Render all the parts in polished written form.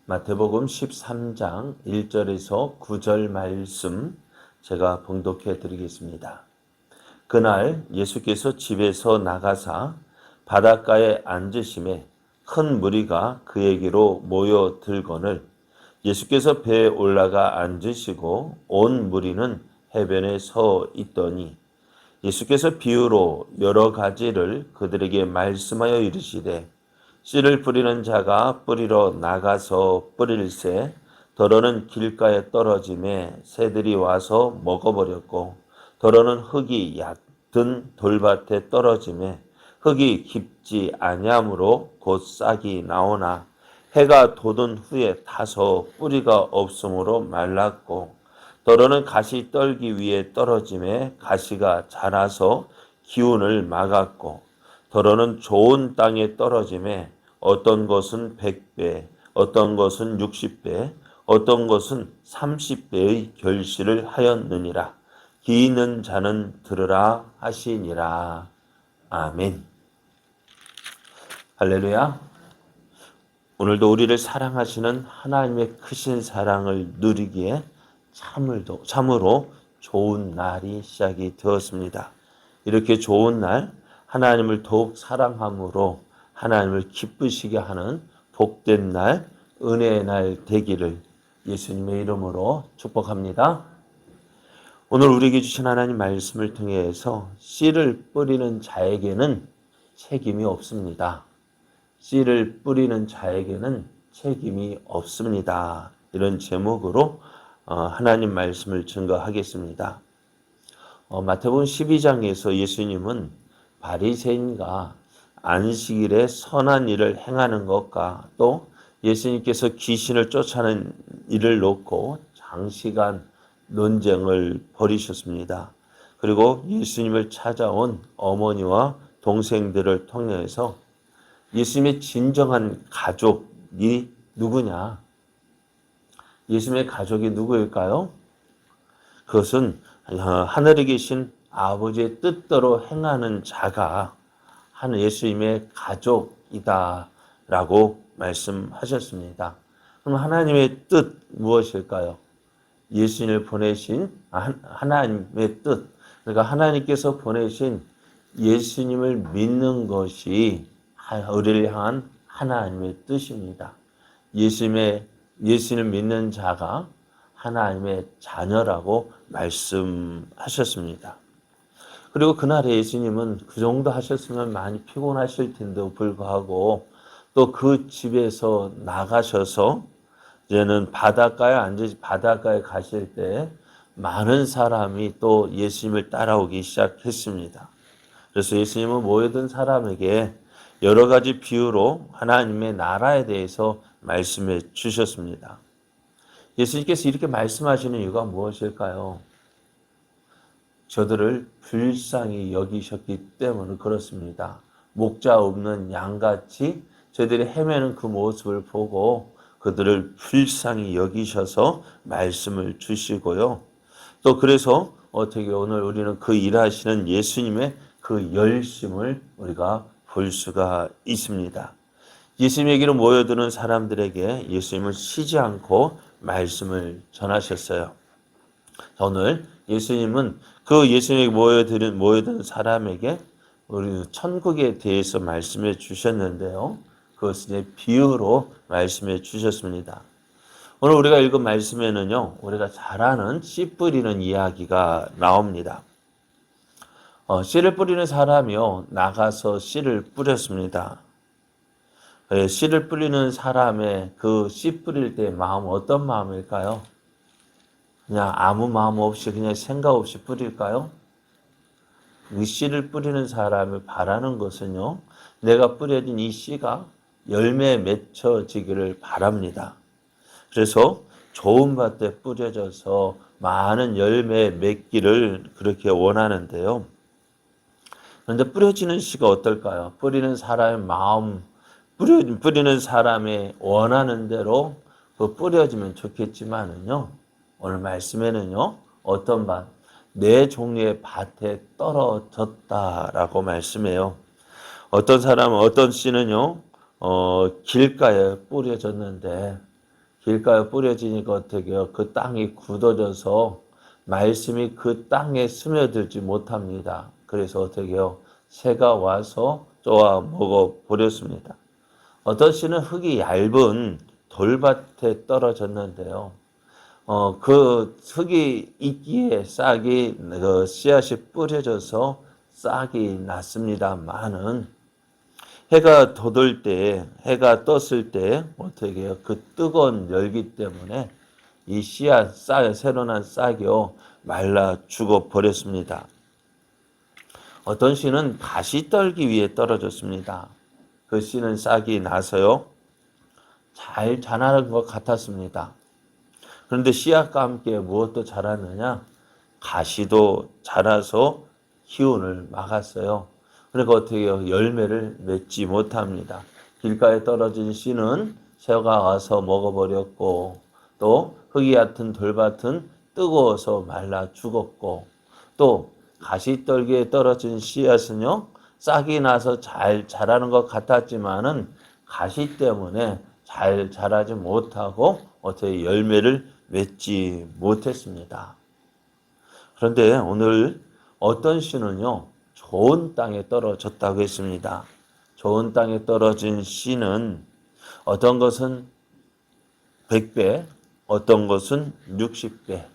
마태복음 13장 1절에서 9절 말씀 제가 봉독해 드리겠습니다. 그날 예수께서 집에서 나가사 바닷가에 앉으심에 큰 무리가 그에게로 모여들거늘 예수께서 배에 올라가 앉으시고 온 무리는 해변에 서 있더니 예수께서 비유로 여러 가지를 그들에게 말씀하여 이르시되 씨를 뿌리는 자가 뿌리러 나가서 뿌릴새 더러는 길가에 떨어짐에 새들이 와서 먹어버렸고 더러는 흙이 얕은 돌밭에 떨어짐에 흙이 깊지 아니하므로 곧 싹이 나오나 해가 돋은 후에 타서 뿌리가 없으므로 말랐고 더러는 가시 떨기 위에 떨어짐에 가시가 자라서 기운을 막았고 더러는 좋은 땅에 떨어짐에 어떤 것은 100배, 어떤 것은 60배, 어떤 것은 30배의 결실을 하였느니라. 귀 있는 자는 들으라 하시니라. 아멘. 할렐루야. 오늘도 우리를 사랑하시는 하나님의 크신 사랑을 누리기에 참으로 좋은 날이 시작이 되었습니다. 이렇게 좋은 날 하나님을 더욱 사랑함으로 하나님을 기쁘시게 하는 복된 날, 은혜의 날 되기를 예수님의 이름으로 축복합니다. 오늘 우리에게 주신 하나님 말씀을 통해서 씨를 뿌리는 자에게는 책임이 없습니다. 씨를 뿌리는 자에게는 책임이 없습니다. 이런 제목으로 하나님 말씀을 증거하겠습니다. 마태복음 12장에서 예수님은 바리새인과 안식일에 선한 일을 행하는 것과 또 예수님께서 귀신을 쫓아내는 일을 놓고 장시간 논쟁을 벌이셨습니다. 그리고 예수님을 찾아온 어머니와 동생들을 통해서 예수님의 진정한 가족이 누구냐? 예수님의 가족이 누구일까요? 그것은 하늘에 계신 아버지의 뜻대로 행하는 자가 예수님의 가족이다라고 말씀하셨습니다. 그럼 하나님의 뜻 무엇일까요? 예수님을 보내신 하나님의 뜻, 그러니까 하나님께서 보내신 예수님을 믿는 것이 우리를 향한 하나님의 뜻입니다. 예수님을 믿는 자가 하나님의 자녀라고 말씀하셨습니다. 그리고 그날에 예수님은 그 정도 하셨으면 많이 피곤하실 텐데도 불구하고 또 그 집에서 나가셔서 이제는 바닷가에 가실 때 많은 사람이 또 예수님을 따라오기 시작했습니다. 그래서 예수님은 모여든 사람에게 여러 가지 비유로 하나님의 나라에 대해서 말씀해 주셨습니다. 예수님께서 이렇게 말씀하시는 이유가 무엇일까요? 저들을 불쌍히 여기셨기 때문에 그렇습니다. 목자 없는 양같이 저들이 헤매는 그 모습을 보고 그들을 불쌍히 여기셔서 말씀을 주시고요. 또 그래서 어떻게 오늘 우리는 그 일하시는 예수님의 그 열심을 우리가 볼 수가 있습니다. 예수님에게로 모여드는 사람들에게 예수님은 쉬지 않고 말씀을 전하셨어요. 오늘 예수님은 그 예수님에게 모여든 사람에게 우리 천국에 대해서 말씀해 주셨는데요. 그것을 비유로 말씀해 주셨습니다. 오늘 우리가 읽은 말씀에는요, 우리가 잘 아는 씨 뿌리는 이야기가 나옵니다. 씨를 뿌리는 사람이요, 나가서 씨를 뿌렸습니다. 씨를 뿌리는 사람의 그 씨 뿌릴 때의 마음은 어떤 마음일까요? 그냥 아무 마음 없이 그냥 생각 없이 뿌릴까요? 이 씨를 뿌리는 사람이 바라는 것은요, 내가 뿌려진 이 씨가 열매에 맺혀지기를 바랍니다. 그래서 좋은 밭에 뿌려져서 많은 열매에 맺기를 그렇게 원하는데요. 그런데 뿌려지는 씨가 어떨까요? 뿌리는 사람의 마음, 뿌리는 사람의 원하는 대로 그 뿌려지면 좋겠지만은요, 오늘 말씀에는요, 어떤 밭, 네 종류의 밭에 떨어졌다라고 말씀해요. 어떤 씨는요, 길가에 뿌려졌는데 길가에 뿌려지니까 어떻게 해요? 그 땅이 굳어져서 말씀이 그 땅에 스며들지 못합니다. 그래서 어떻게 해요? 새가 와서 쪼아 먹어 버렸습니다. 어떤 씨는 흙이 얇은 돌밭에 떨어졌는데요. 그 흙이 있기에 싹이 그 씨앗이 뿌려져서 싹이 났습니다만은 해가 돋을 때, 해가 떴을 때 어떻게 해요? 그 뜨거운 열기 때문에 이 씨앗, 새로 난 싹이요 말라 죽어 버렸습니다. 어떤 씨는 다시 떨기 위해 떨어졌습니다. 그 씨는 싹이 나서요 잘 자라는 것 같았습니다. 그런데 씨앗과 함께 무엇도 자랐느냐? 가시도 자라서 기운을 막았어요. 그러니까 어떻게 해요? 열매를 맺지 못합니다. 길가에 떨어진 씨는 새가 와서 먹어버렸고 또 흙이 얕은 돌밭은 뜨거워서 말라 죽었고 또 가시떨기에 떨어진 씨앗은요 싹이 나서 잘 자라는 것 같았지만은 가시 때문에 잘 자라지 못하고 어떻게 열매를 맺지 못했습니다. 그런데 오늘 어떤 씨는요 좋은 땅에 떨어졌다고 했습니다. 좋은 땅에 떨어진 씨는 어떤 것은 100배, 어떤 것은 60배,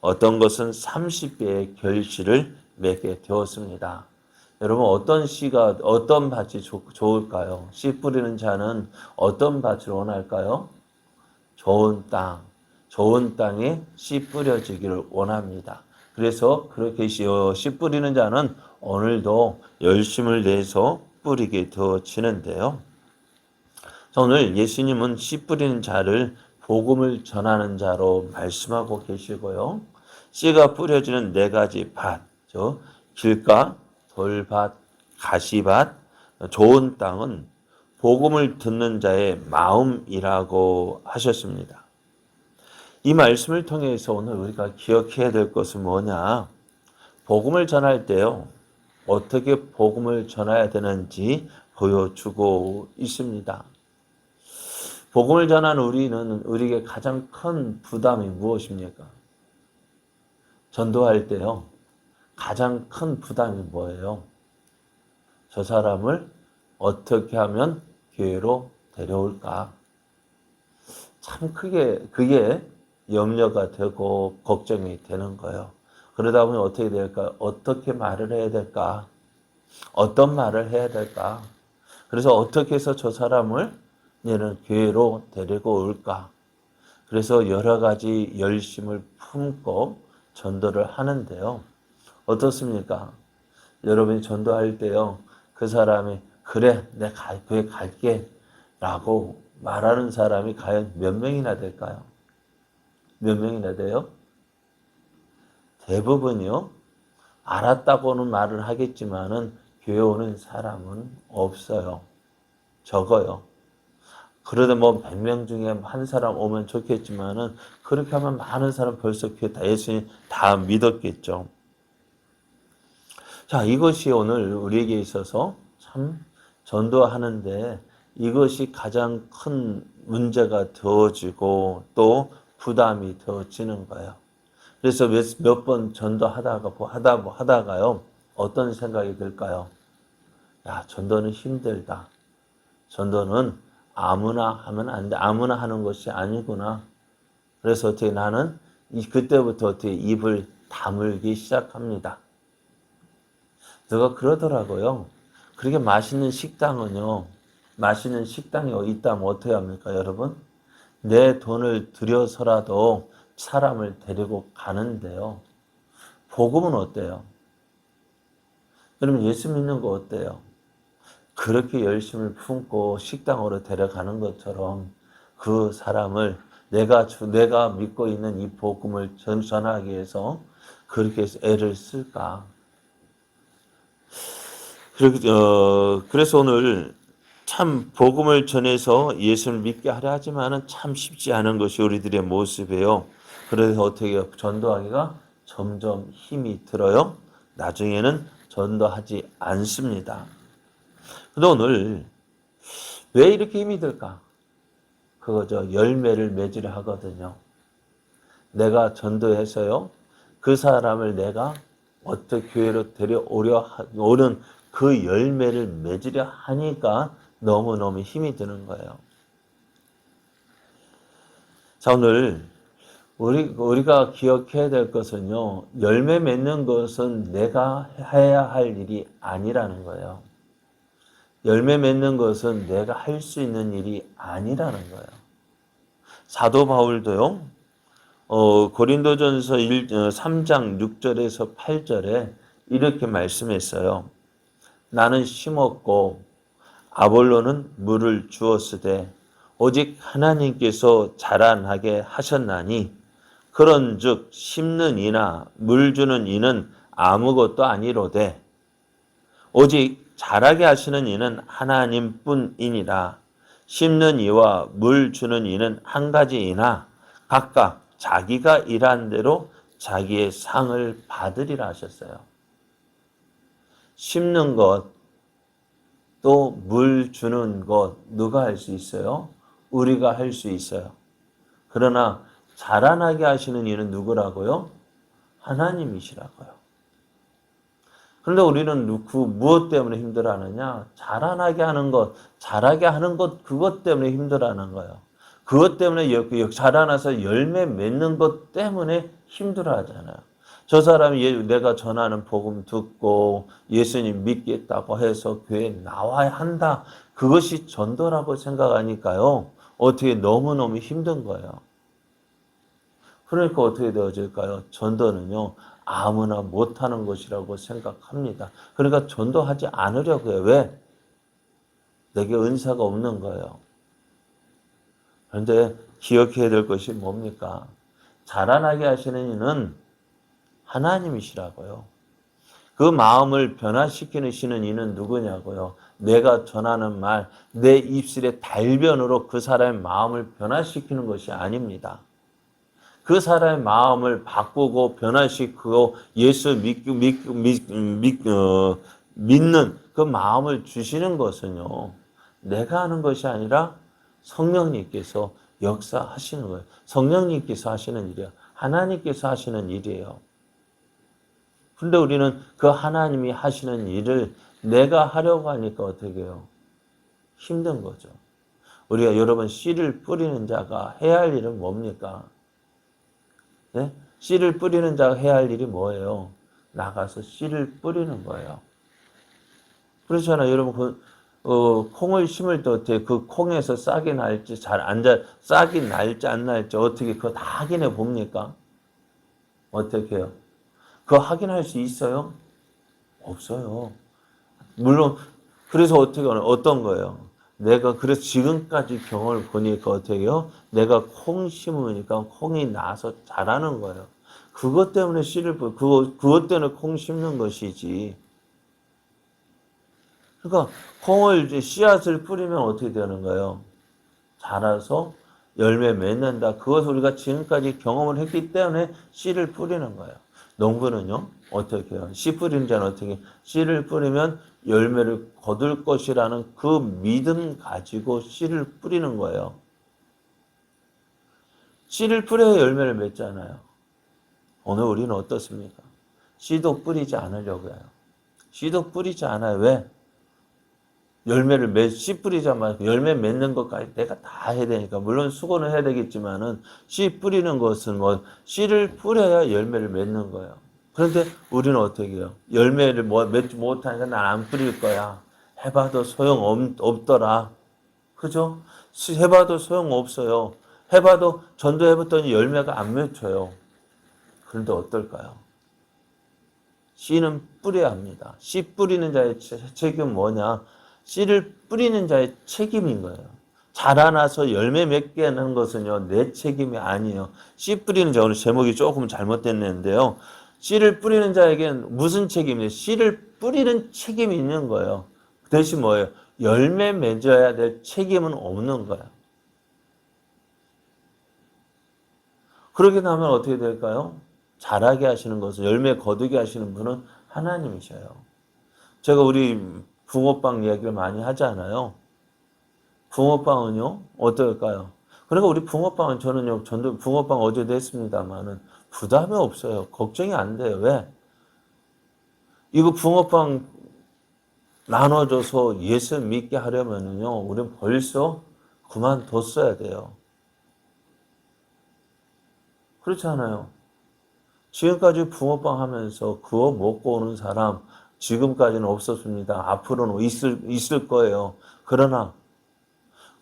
어떤 것은 30배의 결실을 맺게 되었습니다. 여러분 어떤 씨가 어떤 밭이 좋을까요? 씨 뿌리는 자는 어떤 밭을 원할까요? 좋은 땅, 좋은 땅에 씨 뿌려지기를 원합니다. 그래서 그렇게 씨 뿌리는 자는 오늘도 열심을 내서 뿌리게 되어지는데요. 오늘 예수님은 씨 뿌리는 자를 복음을 전하는 자로 말씀하고 계시고요. 씨가 뿌려지는 네 가지 밭, 길가, 돌밭, 가시밭, 좋은 땅은 복음을 듣는 자의 마음이라고 하셨습니다. 이 말씀을 통해서 오늘 우리가 기억해야 될 것은 뭐냐? 복음을 전할 때요. 어떻게 복음을 전해야 되는지 보여주고 있습니다. 복음을 전하는 우리에게 가장 큰 부담이 무엇입니까? 전도할 때요. 가장 큰 부담이 뭐예요? 저 사람을 어떻게 하면 교회로 데려올까? 참 그게 염려가 되고 걱정이 되는 거예요. 그러다 보면 어떻게 될까? 어떻게 말을 해야 될까? 어떤 말을 해야 될까? 그래서 어떻게 해서 저 사람을 얘는 교회로 데리고 올까? 그래서 여러 가지 열심을 품고 전도를 하는데요. 어떻습니까? 여러분이 전도할 때요. 그 사람이 그래 내가 교회 갈게 라고 말하는 사람이 과연 몇 명이나 될까요? 몇 명이나 돼요? 대부분이요. 알았다고는 말을 하겠지만은 교회 오는 사람은 없어요. 적어요. 그러다 뭐 100명 중에 한 사람 오면 좋겠지만은 그렇게 하면 많은 사람 벌써 교회 다 예수님 다 믿었겠죠. 자, 이것이 오늘 우리에게 있어서 참 전도하는데 이것이 가장 큰 문제가 되어지고 또 부담이 되어지는 거예요. 그래서 몇 번 전도하다가요. 어떤 생각이 들까요? 야, 전도는 힘들다. 전도는 아무나 하면 안 돼. 아무나 하는 것이 아니구나. 그래서 어떻게 나는 그때부터 어떻게 입을 다물기 시작합니다. 누가 그러더라고요. 그렇게 맛있는 식당이 있다면 어떻게 합니까, 여러분? 내 돈을 들여서라도 사람을 데리고 가는데요. 복음은 어때요? 여러분 예수 믿는 거 어때요? 그렇게 열심을 품고 식당으로 데려가는 것처럼 그 사람을 내가 믿고 있는 이 복음을 전하기 위해서 그렇게 애를 쓸까? 그래서 오늘 참 복음을 전해서 예수를 믿게 하려 하지만은 참 쉽지 않은 것이 우리들의 모습이에요. 그래서 어떻게 전도하기가 점점 힘이 들어요. 나중에는 전도하지 않습니다. 근데 오늘 왜 이렇게 힘이 들까? 그거죠. 열매를 맺으려 하거든요. 내가 전도해서요. 그 사람을 내가 어떻게 교회로 오는 그 열매를 맺으려 하니까 너무너무 힘이 드는 거예요. 자, 오늘 우리가 기억해야 될 것은요. 열매 맺는 것은 내가 해야 할 일이 아니라는 거예요. 열매 맺는 것은 내가 할 수 있는 일이 아니라는 거예요. 사도 바울도요. 고린도전서 3장 6절에서 8절에 이렇게 말씀했어요. 나는 심었고 아볼로는 물을 주었으되 오직 하나님께서 자라나게 하셨나니 그런즉 심는 이나 물 주는 이는 아무것도 아니로되 오직 자라게 하시는 이는 하나님뿐이니라. 심는 이와 물 주는 이는 한 가지이나 각각 자기가 일한 대로 자기의 상을 받으리라 하셨어요. 심는 것, 또 물 주는 것 누가 할 수 있어요? 우리가 할 수 있어요. 그러나 자라나게 하시는 이는 누구라고요? 하나님이시라고요. 그런데 우리는 무엇 때문에 힘들어하느냐? 자라나게 하는 것, 자라게 하는 것, 그것 때문에 힘들어하는 거예요. 그것 때문에 자라나서 열매 맺는 것 때문에 힘들어하잖아요. 저 사람이 내가 전하는 복음 듣고 예수님 믿겠다고 해서 교회에 나와야 한다. 그것이 전도라고 생각하니까요. 어떻게 너무너무 힘든 거예요. 그러니까 어떻게 되어질까요? 전도는요. 아무나 못하는 것이라고 생각합니다. 그러니까 전도하지 않으려고 해요. 왜? 내게 은사가 없는 거예요. 그런데 기억해야 될 것이 뭡니까? 자라나게 하시는 이는 하나님이시라고요. 그 마음을 변화시키시는 이는 누구냐고요? 내가 전하는 말, 내 입술의 달변으로 그 사람의 마음을 변화시키는 것이 아닙니다. 그 사람의 마음을 바꾸고 변화시키고 예수 믿는 그 마음을 주시는 것은요. 내가 하는 것이 아니라 성령님께서 역사하시는 거예요. 성령님께서 하시는 일이에요. 하나님께서 하시는 일이에요. 그런데 우리는 그 하나님이 하시는 일을 내가 하려고 하니까 어떻게 해요? 힘든 거죠. 우리가 여러분 씨를 뿌리는 자가 해야 할 일은 뭡니까? 네? 씨를 뿌리는 자가 해야 할 일이 뭐예요? 나가서 씨를 뿌리는 거예요. 그렇잖아요. 여러분, 콩을 심을 때 어떻게 그 콩에서 싹이 날지 싹이 날지 안 날지 어떻게 그거 다 확인해 봅니까? 어떻게 해요? 그거 확인할 수 있어요? 없어요. 물론, 그래서 어떤 거예요? 내가 그래서 지금까지 경험을 보니까 어떻게 해요? 내가 콩 심으니까 콩이 나서 자라는 거예요. 그것 때문에 그것 때문에 콩 심는 것이지. 그러니까 콩을 이제 씨앗을 뿌리면 어떻게 되는 거예요? 자라서 열매 맺는다. 그것을 우리가 지금까지 경험을 했기 때문에 씨를 뿌리는 거예요. 농부는요, 어떻게 해요? 씨 뿌리는 자는 어떻게, 씨를 뿌리면 열매를 거둘 것이라는 그 믿음 가지고 씨를 뿌리는 거예요. 씨를 뿌려야 열매를 맺잖아요. 오늘 우리는 어떻습니까? 씨도 뿌리지 않으려고 해요. 씨도 뿌리지 않아요. 왜? 씨 뿌리자마자 열매 맺는 것까지 내가 다 해야 되니까. 물론 수고는 해야 되겠지만은, 씨 뿌리는 것은 씨를 뿌려야 열매를 맺는 거예요. 그런데 우리는 어떻게 해요? 열매를 맺지 못하니까 난 안 뿌릴 거야. 해봐도 소용없더라. 그죠? 해봐도 소용없어요. 해봐도 전도해봤더니 열매가 안 맺혀요. 그런데 어떨까요? 씨는 뿌려야 합니다. 씨 뿌리는 자의 책임은 뭐냐? 씨를 뿌리는 자의 책임인 거예요. 자라나서 열매 맺게 하는 것은요, 내 책임이 아니에요. 씨 뿌리는 자, 오늘 제목이 조금 잘못됐는데요. 씨를 뿌리는 자에게는 무슨 책임이에요? 씨를 뿌리는 책임이 있는 거예요. 그 대신 뭐예요? 열매 맺어야 될 책임은 없는 거예요. 그러게 되면 어떻게 될까요? 자라게 하시는 것은, 열매 거두게 하시는 분은 하나님이셔요. 제가 우리 붕어빵 이야기를 많이 하잖아요. 붕어빵은요, 어떨까요? 그러니까 우리 붕어빵은 저는요, 전도 붕어빵 어제도 했습니다만은 부담이 없어요. 걱정이 안 돼요. 왜? 이거 붕어빵 나눠줘서 예수 믿게 하려면요, 우리는 벌써 그만뒀어야 돼요. 그렇지 않아요? 지금까지 붕어빵 하면서 그거 먹고 오는 사람 지금까지는 없었습니다. 앞으로는 있을 거예요. 그러나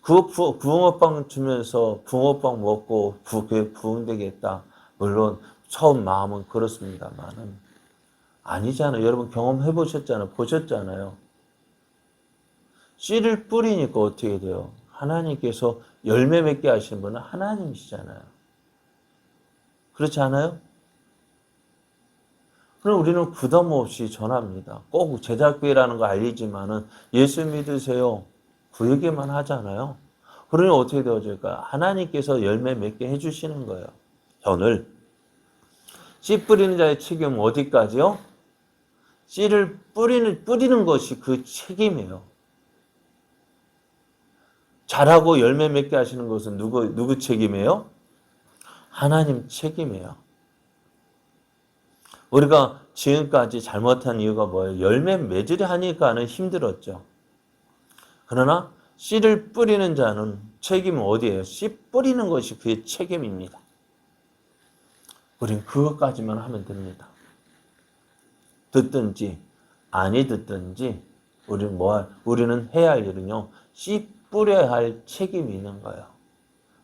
그 붕어빵 주면서 붕어빵 먹고 부흥되겠다. 물론 처음 마음은 그렇습니다만은 아니잖아요. 여러분 경험해 보셨잖아요. 보셨잖아요. 씨를 뿌리니까 어떻게 돼요? 하나님께서 열매 맺게 하시는 분은 하나님이시잖아요. 그렇지 않아요? 그럼 우리는 부담 없이 전합니다. 꼭 제자교회라는 거 알리지만은 예수 믿으세요. 그 얘기만 하잖아요. 그러니 어떻게 되어질까요? 하나님께서 열매 맺게 해주시는 거예요. 오늘 씨 뿌리는 자의 책임은 어디까지요? 씨를 뿌리는 것이 그 책임이에요. 잘하고 열매 맺게 하시는 것은 누구 책임이에요? 하나님 책임이에요. 우리가 지금까지 잘못한 이유가 뭐예요? 열매 맺으려 하니까는 힘들었죠. 그러나 씨를 뿌리는 자는 책임은 어디예요? 씨 뿌리는 것이 그의 책임입니다. 우린 그것까지만 하면 됩니다. 듣든지 아니 듣든지 우리는 해야 할 일은요. 씨 뿌려야 할 책임이 있는 거예요.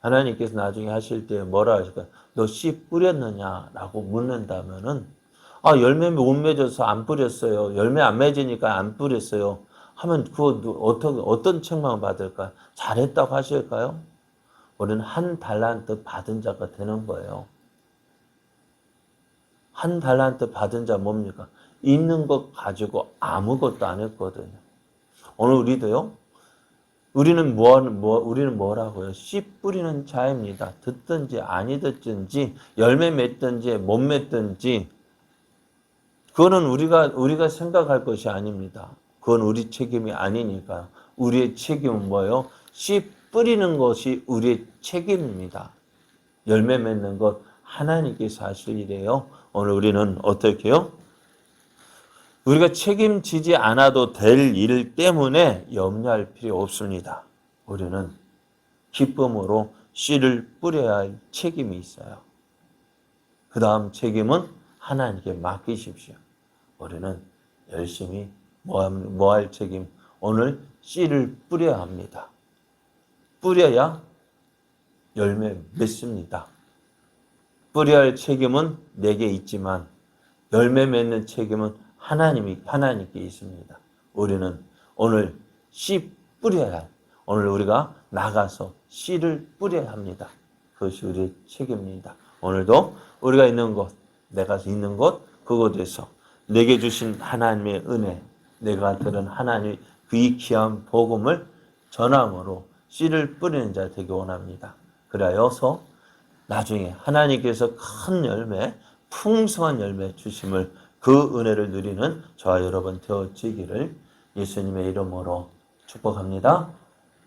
하나님께서 나중에 하실 때 뭐라 하실까요? 너 씨 뿌렸느냐라고 묻는다면은 열매 못 맺어서 안 뿌렸어요. 열매 안 맺으니까 안 뿌렸어요. 하면 그거 어떤 책망을 받을까요? 잘했다고 하실까요? 우리는 한 달란트 받은 자가 되는 거예요. 한 달란트 받은 자 뭡니까? 있는 것 가지고 아무것도 안 했거든요. 오늘 우리도요. 우리는 뭐라고요? 씨 뿌리는 자입니다. 듣든지 아니 듣든지 열매 맺든지 못 맺든지 그거는 우리가 생각할 것이 아닙니다. 그건 우리 책임이 아니니까요. 우리의 책임은 뭐예요? 씨 뿌리는 것이 우리의 책임입니다. 열매 맺는 것 하나님께서 하실 일이에요. 오늘 우리는 어떻게 해요? 우리가 책임지지 않아도 될 일 때문에 염려할 필요 없습니다. 우리는 기쁨으로 씨를 뿌려야 할 책임이 있어요. 그 다음 책임은 하나님께 맡기십시오. 우리는 열심히 뭐 할 책임? 오늘 씨를 뿌려야 합니다. 뿌려야 열매 맺습니다. 뿌려야 할 책임은 내게 있지만 열매 맺는 책임은 하나님께 있습니다. 우리는 오늘 씨 뿌려야 할, 오늘 우리가 나가서 씨를 뿌려야 합니다. 그것이 우리의 책임입니다. 오늘도 우리가 있는 곳, 내가 있는 곳, 그곳에서 내게 주신 하나님의 은혜, 내가 들은 하나님의 그 귀한 복음을 전함으로 씨를 뿌리는 자 되기 원합니다. 그래서 나중에 하나님께서 큰 열매, 풍성한 열매 주심을 그 은혜를 누리는 저와 여러분 되어지기를 예수님의 이름으로 축복합니다.